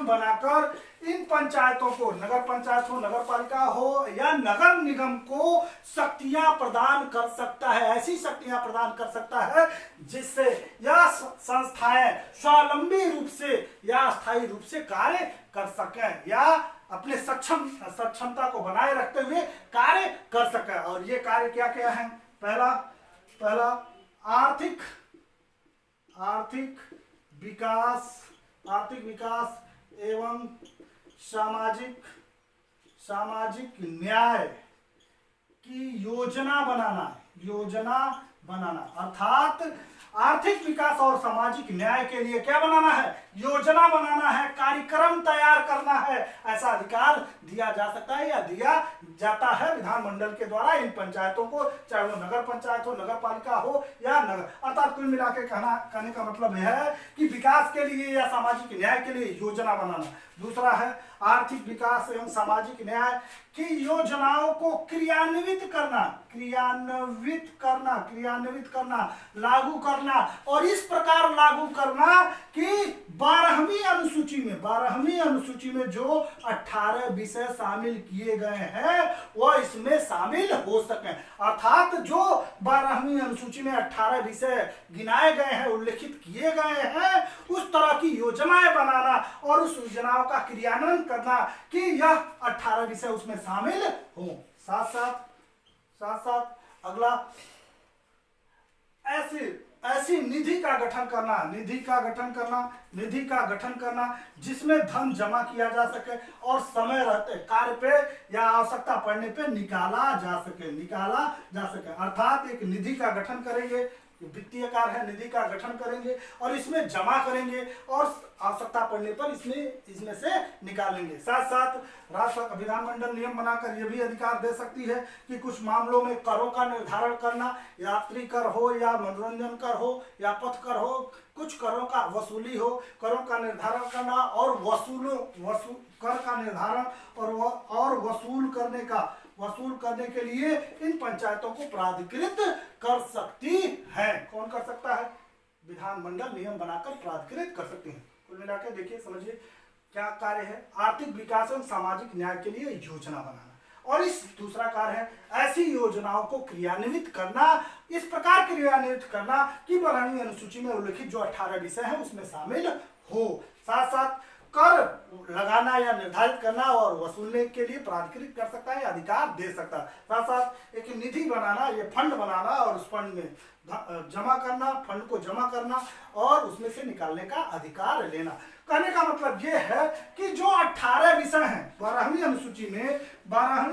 बनाकर इन पंचायतों को, नगर पंचायत हो, नगर पालिका हो या नगर निगम को शक्तियां प्रदान कर सकता है। ऐसी शक्तियां प्रदान कर सकता है जिससे यह संस्थाएं स्वावलंबी रूप से या अस्थायी रूप से कार्य कर सकें या अपने सक्षमता को बनाए रखते हुए कार्य कर सकें। और ये कार्य क्या क्या है? पहला आर्थिक विकास एवं सामाजिक न्याय की योजना बनाना। अर्थात आर्थिक विकास और सामाजिक न्याय के लिए क्या बनाना है? योजना बनाना है, कार्यक्रम तैयार करना है। ऐसा अधिकार दिया जा सकता है या दिया जाता है विधानमंडल के द्वारा इन पंचायतों को, चाहे वो नगर पंचायत हो, नगर पालिका हो या नगर। अर्थात कुल मिला के कहने का मतलब यह है कि विकास के लिए या सामाजिक न्याय के लिए योजना बनाना। दूसरा है आर्थिक विकास एवं सामाजिक न्याय की योजनाओं को क्रियान्वित करना, लागू करना, और इस प्रकार लागू करना कि 12वीं अनुसूची में जो 18 विषय शामिल किए गए हैं वो इसमें शामिल हो सकें। अर्थात जो 12वीं अनुसूची में 18 विषय गिनाए गए हैं, उल्लेखित किए गए हैं, उस तरह की योजनाएं बनाना और उस योजनाओं का क्रियान्वयन करना कि यह 18 विषय उसमें शामिल हो। साथ साथ अगला ऐसी निधि का गठन करना जिसमें धन जमा किया जा सके और समय रहते कार्य पे या आवश्यकता पड़ने पे निकाला जा सके। अर्थात एक निधि का गठन करेंगे, वित्तीय कार्य है, निधि का गठन करेंगे और इसमें जमा करेंगे और आवश्यकता पड़ने पर इसमें से निकालेंगे। साथ साथ राष्ट्र विधानमंडल नियम बनाकर यह भी अधिकार दे सकती है कि कुछ मामलों में करों का निर्धारण करना, यात्री कर हो या मनोरंजन कर हो या पथ कर हो, कुछ करों का वसूली हो, करों का निर्धारण करना और कर का निर्धारण और वसूल करने के लिए इन पंचायतों को प्राधिकृत कर सकती है। कौन कर सकता है? विधानमंडल नियम बनाकर प्राधिकृत कर सकती है। कुल मिलाकर देखिए, समझिए क्या कार्य है? आर्थिक विकास एवं सामाजिक न्याय के लिए योजना बनाना। और इस दूसरा कार्य है ऐसी योजनाओं को क्रियान्वित करना, इस प्रकार क्रियान्वित करना कि 12वीं अनुसूची में उल्लेखित जो 18 विषय है उसमें शामिल हो। साथ साथ कर लगाना या निर्धारित करना और वसूलने के लिए प्राधिकृत कर सकता है, अधिकार दे सकता है। साथ साथ एक निधि बनाना, ये फंड बनाना और उस फंड में फंड को जमा करना और उसमें से निकालने का अधिकार लेना। कहने का मतलब ये है कि जो 18 विषय हैं 12वीं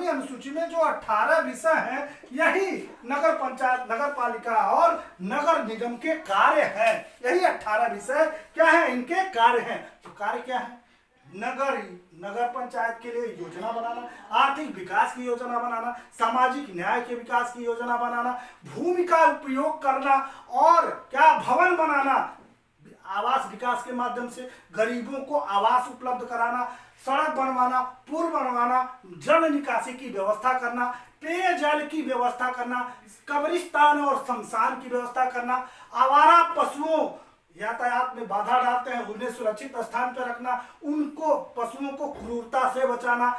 अनुसूची में जो 18 विषय हैं, यही नगर पंचायत, नगर पालिका और नगर निगम के कार्य हैं। यही 18 विषय क्या है? इनके कार्य हैं। तो कार्य क्या है? नगर पंचायत के लिए योजना बनाना, आर्थिक विकास की योजना बनाना, सामाजिक न्याय के विकास की योजना बनाना, भूमि का उपयोग करना और क्या भवन बनाना, आवास विकास के माध्यम से गरीबों को आवास उपलब्ध कराना, सड़क बनवाना, पुल बनवाना, जल निकासी की व्यवस्था करना, पेयजल की व्यवस्था करना, कब्रिस्तान और शमशान की व्यवस्था करना, आवारा पशुओं यातायात में बाधा डालते हैं उन्हें सुरक्षित स्थान पर रखना, उनको पशुओं को क्रूरता से बचाना,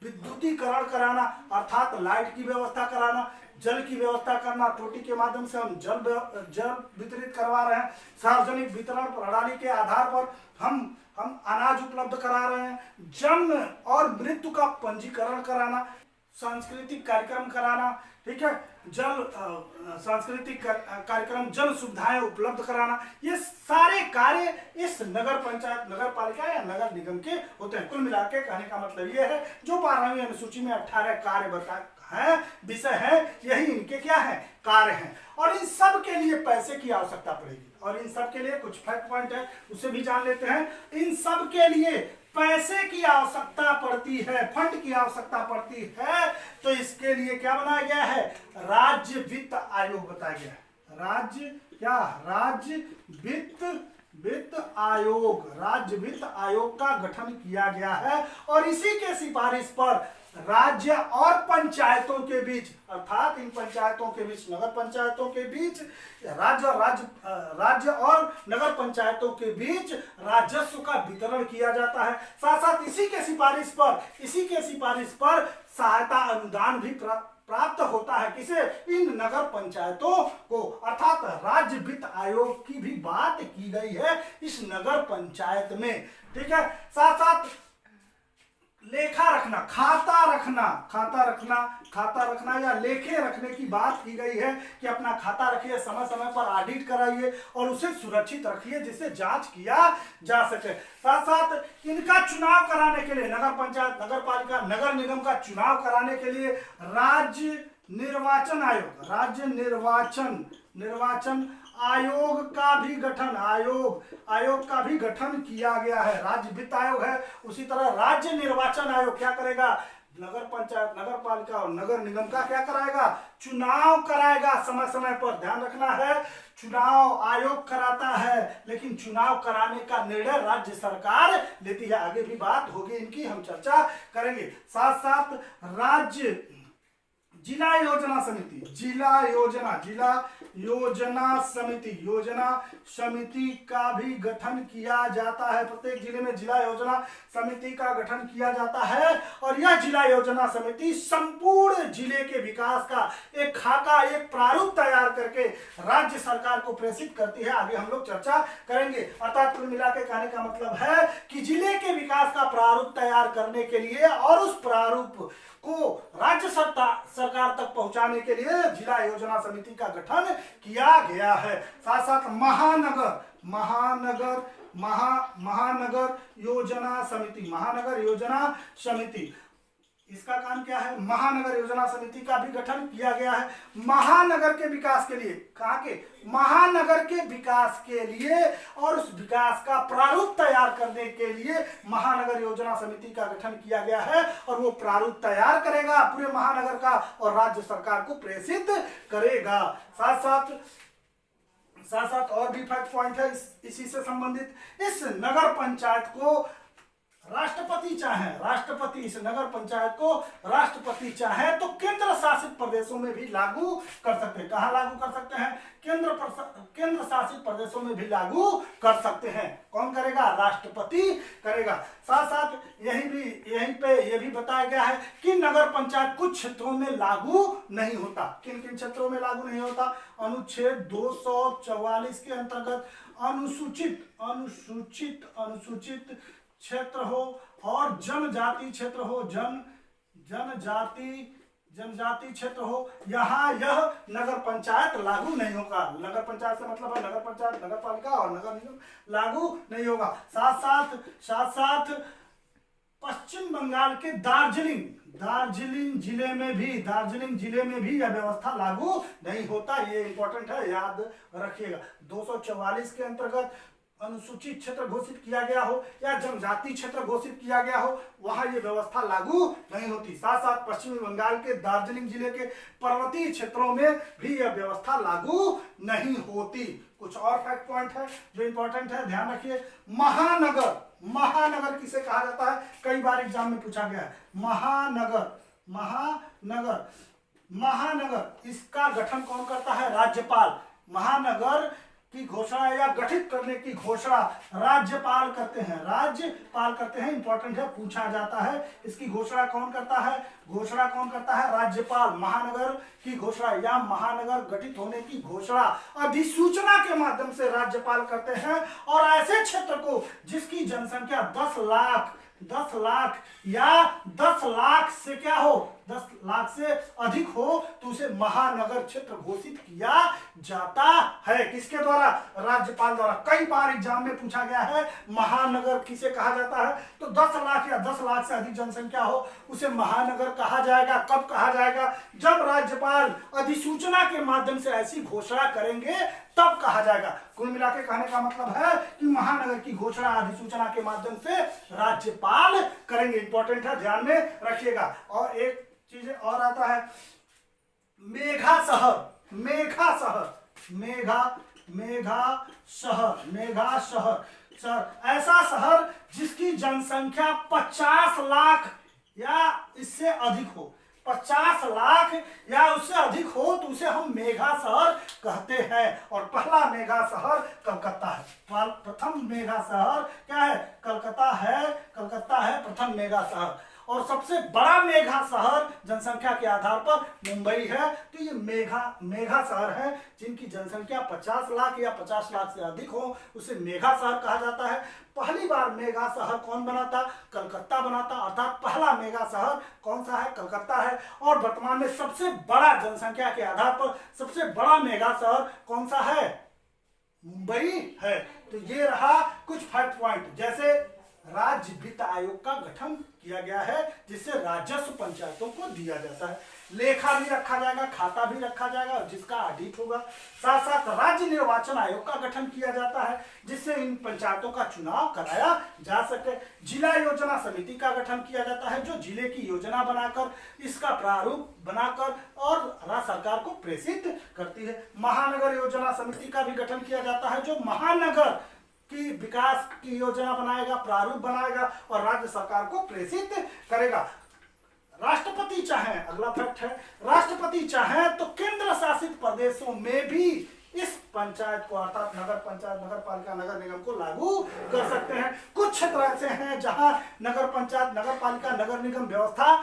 विद्युतीकरण कराना अर्थात लाइट की व्यवस्था कराना, जल की व्यवस्था करना, टोटी के माध्यम से हम जल वितरित करवा रहे हैं, सार्वजनिक वितरण प्रणाली के आधार पर हम अनाज उपलब्ध करा रहे हैं, जन्म और मृत्यु का पंजीकरण कराना, सांस्कृतिक कार्यक्रम कराना, ठीक है, जल सांस्कृतिक कार्यक्रम, जल सुविधाएं उपलब्ध कराना, ये सारे कार्य इस नगर पंचायत, नगर पालिका या नगर निगम के होते हैं। कुल मिला के कहने का मतलब ये है, जो 12वीं अनुसूची में 18 कार्य बताए हैं, विषय है, यही इनके क्या है, कार्य हैं। और इन सब के लिए पैसे की आवश्यकता पड़ेगी, और इन सब के लिए कुछ फैक्ट पॉइंट है, उसे भी जान लेते हैं। इन सब के लिए पैसे की आवश्यकता पड़ती है, फंड की आवश्यकता पड़ती है, तो इसके लिए क्या बनाया गया है, राज्य वित्त आयोग बताया गया है। राज्य वित्त आयोग, राज्य वित्त आयोग का गठन किया गया है, और इसी के सिफारिश पर राज्य और पंचायतों के बीच, अर्थात इन पंचायतों के बीच, नगर पंचायतों के बीच, राज्य और नगर पंचायतों के बीच राजस्व का वितरण किया जाता है। साथ साथ इसी के सिफारिश पर सहायता अनुदान भी प्राप्त होता है, किसे, इन नगर पंचायतों को। अर्थात राज्य वित्त आयोग की भी बात की गई है इस नगर पंचायत में, ठीक है। साथ साथ लेखा रखना, खाता रखना या लेखे रखने की बात की गई है कि अपना खाता रखिए, समय समय पर ऑडिट कराइए और उसे सुरक्षित रखिए जिससे जांच किया जा सके। साथ साथ इनका चुनाव कराने के लिए, नगर पंचायत, नगर पालिका, नगर निगम का चुनाव कराने के लिए राज्य निर्वाचन आयोग का भी गठन किया गया है। राज्य वित्त आयोग है, उसी तरह राज्य निर्वाचन आयोग क्या करेगा, नगर पंचायत, नगर पालिका और नगर निगम का क्या कराएगा, चुनाव कराएगा समय समय पर। ध्यान रखना है, चुनाव आयोग कराता है, लेकिन चुनाव कराने का निर्णय राज्य सरकार लेती है। आगे भी बात होगी इनकी, हम चर्चा करेंगे। साथ साथ राज्य जिला योजना समिति का भी गठन किया जाता है। प्रत्येक जिले में जिला योजना समिति का गठन किया जाता है, और यह जिला योजना समिति संपूर्ण जिले के विकास का एक खाका, एक प्रारूप तैयार करके राज्य सरकार को प्रेषित करती है। आगे हम लोग चर्चा करेंगे। अर्थात कुल मिला के कहने का मतलब है कि जिले के विकास का प्रारूप तैयार करने के लिए और उस प्रारूप को राज्य सरकार तक पहुंचाने के लिए जिला योजना समिति का गठन किया गया है। साथ साथ महानगर योजना समिति, इसका काम क्या है, महानगर योजना समिति का भी गठन किया गया है। महानगर के विकास के लिए, कहाँ के, महानगर के विकास के लिए और उस विकास का प्रारूप तैयार करने के लिए महानगर योजना समिति का गठन किया गया है, और वो प्रारूप तैयार करेगा पूरे महानगर का और राज्य सरकार को प्रेषित करेगा। साथ साथ और भी फैक्ट पॉइंट है इसी से संबंधित। इस नगर पंचायत को राष्ट्रपति चाहे, इस नगर पंचायत को राष्ट्रपति चाहे तो केंद्र शासित प्रदेशों में भी लागू कर सकते हैं। कहाँ लागू कर सकते हैं, केंद्र शासित प्रदेशों में भी लागू कर सकते हैं। कौन करेगा, राष्ट्रपति करेगा। साथ साथ यहीं पे ये भी बताया गया है कि नगर पंचायत कुछ क्षेत्रों में लागू नहीं होता। किन किन क्षेत्रों में लागू नहीं होता, अनुच्छेद 244 के अंतर्गत अनुसूचित क्षेत्र हो और जनजाति क्षेत्र हो, जनजाति क्षेत्र हो, यहाँ यह नगर पंचायत लागू नहीं होगा। नगर पंचायत से मतलब है नगर पंचायत, नगर पालिका और नगर निगम लागू नहीं होगा। साथ साथ पश्चिम बंगाल के दार्जिलिंग जिले में भी यह व्यवस्था लागू नहीं होता। ये इंपॉर्टेंट है, याद रखिएगा। 244 के अंतर्गत अनुसूचित क्षेत्र घोषित किया गया हो या जनजाति क्षेत्र घोषित किया गया हो, वहां ये व्यवस्था लागू नहीं होती। साथ साथ पश्चिमी बंगाल के दार्जिलिंग जिले के पर्वतीय क्षेत्रों में भी यह व्यवस्था लागू नहीं होती। कुछ और फैक्ट पॉइंट है जो इंपॉर्टेंट है, ध्यान रखिए। महानगर किसे कहा जाता है, कई बार एग्जाम में पूछा गया है। महानगर इसका गठन कौन करता है, राज्यपाल। महानगर की घोषणा या गठित करने की घोषणा राज्यपाल करते हैं। इंपॉर्टेंट है, पूछा जाता है। इसकी घोषणा कौन करता है, घोषणा कौन करता है? राज्यपाल। महानगर की घोषणा या महानगर गठित होने की घोषणा अधिसूचना के माध्यम से राज्यपाल करते हैं। और ऐसे क्षेत्र को जिसकी जनसंख्या 10 लाख या 10 लाख से क्या हो, 10 लाख से अधिक हो, तो उसे महानगर क्षेत्र घोषित किया जाता है। किसके द्वारा? राज्यपाल द्वारा। कई बार एग्जाम में पूछा गया है महानगर किसे कहा जाता है, तो 10 लाख या 10 लाख से अधिक जनसंख्या हो उसे महानगर कहा जाएगा। कब कहा जाएगा? जब राज्यपाल अधिसूचना के माध्यम से ऐसी घोषणा करेंगे तब कहा जाएगा। कुल मिला के कहने का मतलब है कि महानगर की घोषणा अधिसूचना के माध्यम से राज्यपाल करेंगे। इंपॉर्टेंट है, ध्यान में रखिएगा। और एक चीज और आता है मेघा शहर। मेघा शहर ऐसा शहर जिसकी जनसंख्या 50 लाख या इससे अधिक हो। 50 लाख या उससे अधिक हो तो उसे हम मेघा शहर कहते हैं। और पहला मेघा शहर कलकत्ता है। प्रथम मेघा शहर क्या है? कलकत्ता है प्रथम मेघा शहर। और सबसे बड़ा मेघा शहर जनसंख्या के आधार पर मुंबई है। तो ये मेघा शहर है जिनकी जनसंख्या 50 लाख या 50 लाख से अधिक हो उसे मेघा शहर कहा जाता है। पहली बार मेघा शहर कौन बना था? कलकत्ता बना था। अर्थात पहला मेघा शहर कौन सा है? कलकत्ता है। और वर्तमान में सबसे बड़ा जनसंख्या के आधार पर सबसे बड़ा मेघा शहर कौन सा है? मुंबई है। तो ये रहा कुछ फैक्ट पॉइंट। जैसे राज्य वित्त आयोग का गठन किया गया है जिससे राजस्व पंचायतों को दिया जाता है। लेखा भी रखा जाएगा, खाता भी रखा जाएगा जिसका ऑडिट होगा। साथ साथ राज्य निर्वाचन आयोग का गठन किया जाता है जिससे इन पंचायतों का चुनाव कराया जा सके। जिला योजना समिति का गठन किया जाता है जो जिले की योजना बनाकर इसका प्रारूप बनाकर और राज्य सरकार को प्रेषित करती है। महानगर योजना समिति का भी गठन किया जाता है जो महानगर की विकास की योजना बनाएगा, प्रारूप बनाएगा और राज्य सरकार को प्रेषित करेगा। राष्ट्रपति चाहे, अगला फैक्ट है, राष्ट्रपति चाहे तो केंद्र शासित प्रदेशों में भी इस पंचायत को अर्थात नगर पंचायत, नगर पालिका, नगर निगम को लागू कर सकते हैं। कुछ क्षेत्र ऐसे हैं जहां नगर पंचायत, नगर पालिका, नगर निगम व्यवस्था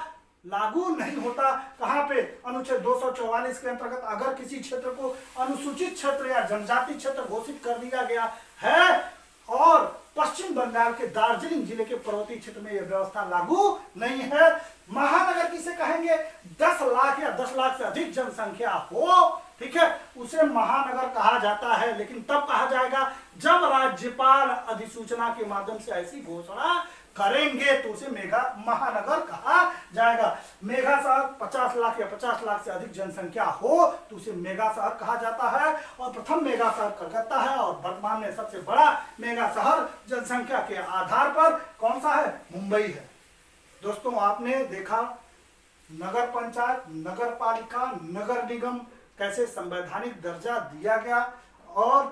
लागू नहीं होता। कहां पे? अनुच्छेद 244 के अंतर्गत अगर किसी क्षेत्र को अनुसूचित क्षेत्र या जनजाति क्षेत्र घोषित कर दिया गया है और पश्चिम बंगाल के दार्जिलिंग जिले के पर्वतीय क्षेत्र में यह व्यवस्था लागू नहीं है। महानगर किसे कहेंगे? 10 लाख या 10 लाख से अधिक जनसंख्या हो, ठीक है, उसे महानगर कहा जाता है। लेकिन तब कहा जाएगा जब राज्यपाल अधिसूचना के माध्यम से ऐसी घोषणा करेंगे तो उसे महानगर कहा जाएगा। मेगा शहर 50 लाख या 50 लाख से अधिक जनसंख्या हो तो उसे मेगा शहर कहा जाता है। और प्रथम मेगा शहर कलकत्ता है और वर्तमान में सबसे बड़ा मेगा शहर जनसंख्या के आधार पर कौन सा है? मुंबई है। दोस्तों, आपने देखा नगर पंचायत, नगर पालिका, नगर निगम कैसे संवैधानिक दर्जा दिया गया और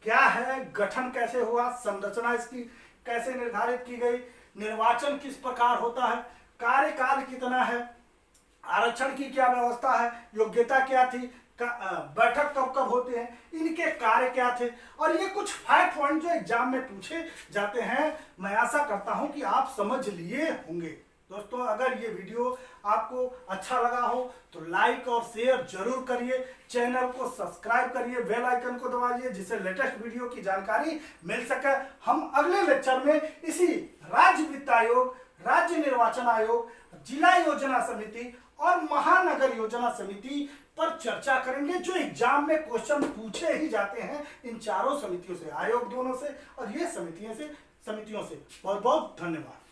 क्या है, गठन कैसे हुआ, संरचना इसकी कैसे निर्धारित की गई, निर्वाचन किस प्रकार होता है, कार्यकाल कितना है, आरक्षण की क्या व्यवस्था है, योग्यता क्या थी, बैठक कब कब होते हैं, इनके कार्य क्या थे। और ये कुछ फैक्ट पॉइंट जो एग्जाम में पूछे जाते हैं, मैं आशा करता हूं कि आप समझ लिए होंगे। दोस्तों, अगर ये वीडियो आपको अच्छा लगा हो तो लाइक और शेयर जरूर करिए, चैनल को सब्सक्राइब करिए, बेल आइकन को दबाइए जिससे लेटेस्ट वीडियो की जानकारी मिल सके। हम अगले लेक्चर में इसी राज्य वित्त आयोग, राज्य निर्वाचन आयोग, जिला योजना समिति और महानगर योजना समिति पर चर्चा करेंगे जो एग्जाम में क्वेश्चन पूछे ही जाते हैं इन चारों समितियों से, आयोग दोनों से और ये समितियों से। बहुत बहुत धन्यवाद।